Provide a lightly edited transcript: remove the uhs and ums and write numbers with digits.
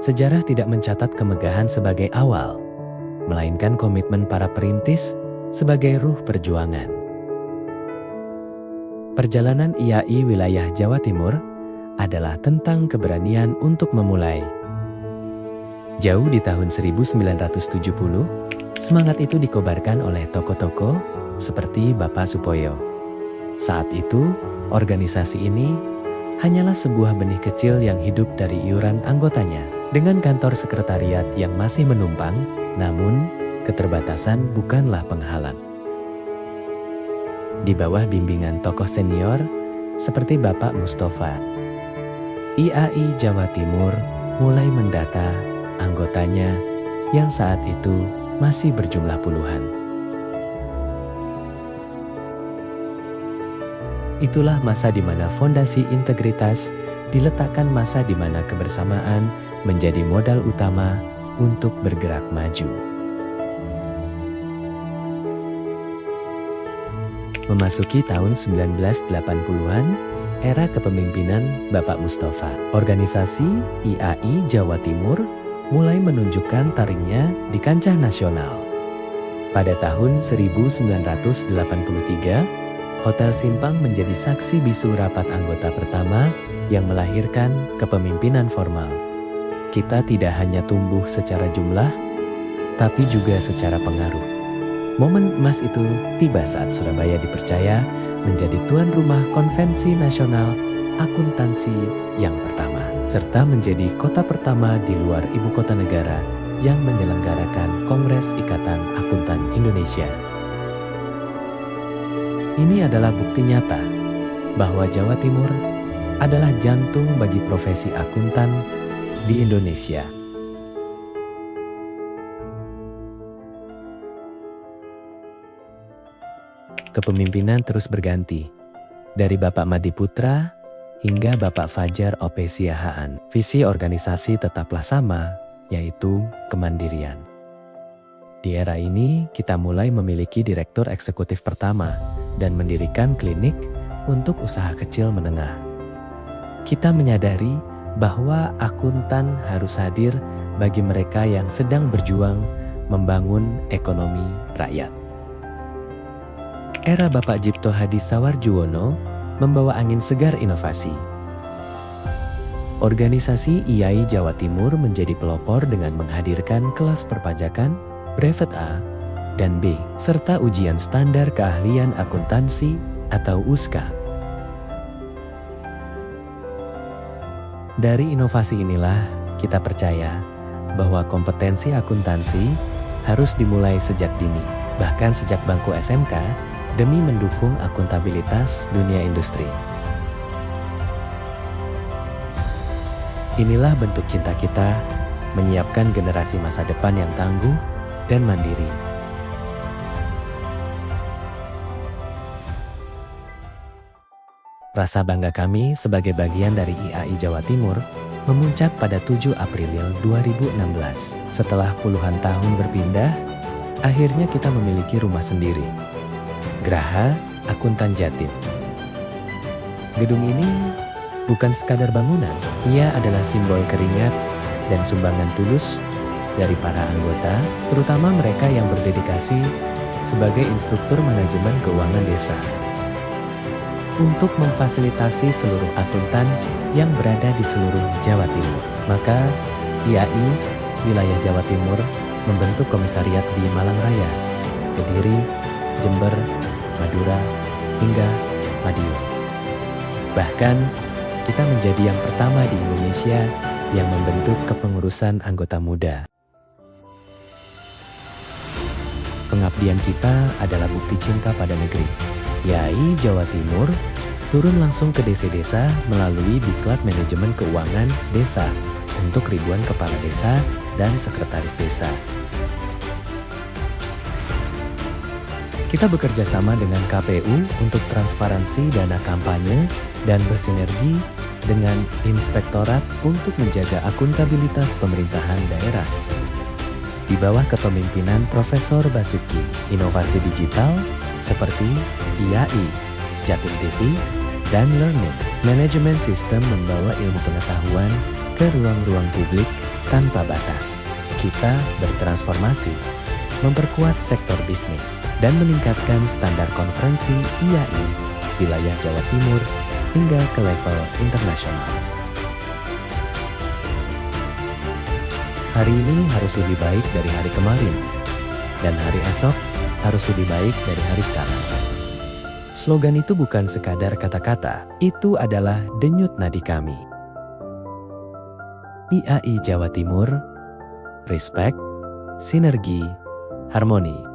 Sejarah tidak mencatat kemegahan sebagai awal, melainkan komitmen para perintis sebagai ruh perjuangan. Perjalanan IAI wilayah Jawa Timur adalah tentang keberanian untuk memulai. Jauh di tahun 1970, semangat itu dikobarkan oleh tokoh-tokoh seperti Bapak Supoyo. Saat itu, organisasi ini hanyalah sebuah benih kecil yang hidup dari iuran anggotanya. Dengan kantor sekretariat yang masih menumpang, namun keterbatasan bukanlah penghalang. Di bawah bimbingan tokoh senior seperti Bapak Mustafa, IAI Jawa Timur mulai mendata anggotanya yang saat itu masih berjumlah puluhan. Itulah masa di mana fondasi integritas diletakkan, masa di mana kebersamaan menjadi modal utama untuk bergerak maju. Memasuki tahun 1980-an, era kepemimpinan Bapak Mustafa, organisasi IAI Jawa Timur mulai menunjukkan taringnya di kancah nasional. Pada tahun 1983, Hotel Simpang menjadi saksi bisu rapat anggota pertama yang melahirkan kepemimpinan formal. Kita tidak hanya tumbuh secara jumlah, tapi juga secara pengaruh. Momen emas itu tiba saat Surabaya dipercaya menjadi tuan rumah konvensi nasional akuntansi yang pertama, serta menjadi kota pertama di luar ibu kota negara yang menyelenggarakan Kongres Ikatan Akuntan Indonesia. Ini adalah bukti nyata bahwa Jawa Timur adalah jantung bagi profesi akuntan di Indonesia. Kepemimpinan terus berganti, dari Bapak Madi Putra hingga Bapak Fajar O.P. Siahaan. Visi organisasi tetaplah sama, yaitu kemandirian. Di era ini, kita mulai memiliki direktur eksekutif pertama dan mendirikan klinik untuk usaha kecil menengah. Kita menyadari bahwa akuntan harus hadir bagi mereka yang sedang berjuang membangun ekonomi rakyat. Era Bapak Jipto Hadi Sawarjuwono membawa angin segar inovasi. Organisasi IAI Jawa Timur menjadi pelopor dengan menghadirkan kelas perpajakan, brevet A dan B, serta ujian standar keahlian akuntansi atau USKA. Dari inovasi inilah kita percaya bahwa kompetensi akuntansi harus dimulai sejak dini, bahkan sejak bangku SMK, demi mendukung akuntabilitas dunia industri. Inilah bentuk cinta kita menyiapkan generasi masa depan yang tangguh dan mandiri. Rasa bangga kami sebagai bagian dari IAI Jawa Timur memuncak pada 7 April 2016. Setelah puluhan tahun berpindah, akhirnya kita memiliki rumah sendiri. Graha Akuntan Jatim. Gedung ini bukan sekadar bangunan, ia adalah simbol keringat dan sumbangan tulus dari para anggota, terutama mereka yang berdedikasi sebagai instruktur manajemen keuangan desa, untuk memfasilitasi seluruh akuntan yang berada di seluruh Jawa Timur. Maka IAI wilayah Jawa Timur membentuk komisariat di Malang Raya, Kediri, Jember, Madura, hingga Madiun. Bahkan kita menjadi yang pertama di Indonesia yang membentuk kepengurusan anggota muda. Pengabdian kita adalah bukti cinta pada negeri. IAI Jawa Timur turun langsung ke desa-desa melalui Diklat Manajemen Keuangan Desa untuk ribuan kepala desa dan sekretaris desa. Kita bekerja sama dengan KPU untuk transparansi dana kampanye dan bersinergi dengan Inspektorat untuk menjaga akuntabilitas pemerintahan daerah. Di bawah kepemimpinan Profesor Basuki, inovasi digital seperti IAI, Jatim TV, dan Learning Management System membawa ilmu pengetahuan ke ruang-ruang publik tanpa batas. Kita bertransformasi, memperkuat sektor bisnis, dan meningkatkan standar konferensi IAI wilayah Jawa Timur hingga ke level internasional. Hari ini harus lebih baik dari hari kemarin, dan hari esok harus lebih baik dari hari sekarang. Slogan itu bukan sekadar kata-kata, itu adalah denyut nadi kami. IAI Jawa Timur, respect, sinergi, harmoni.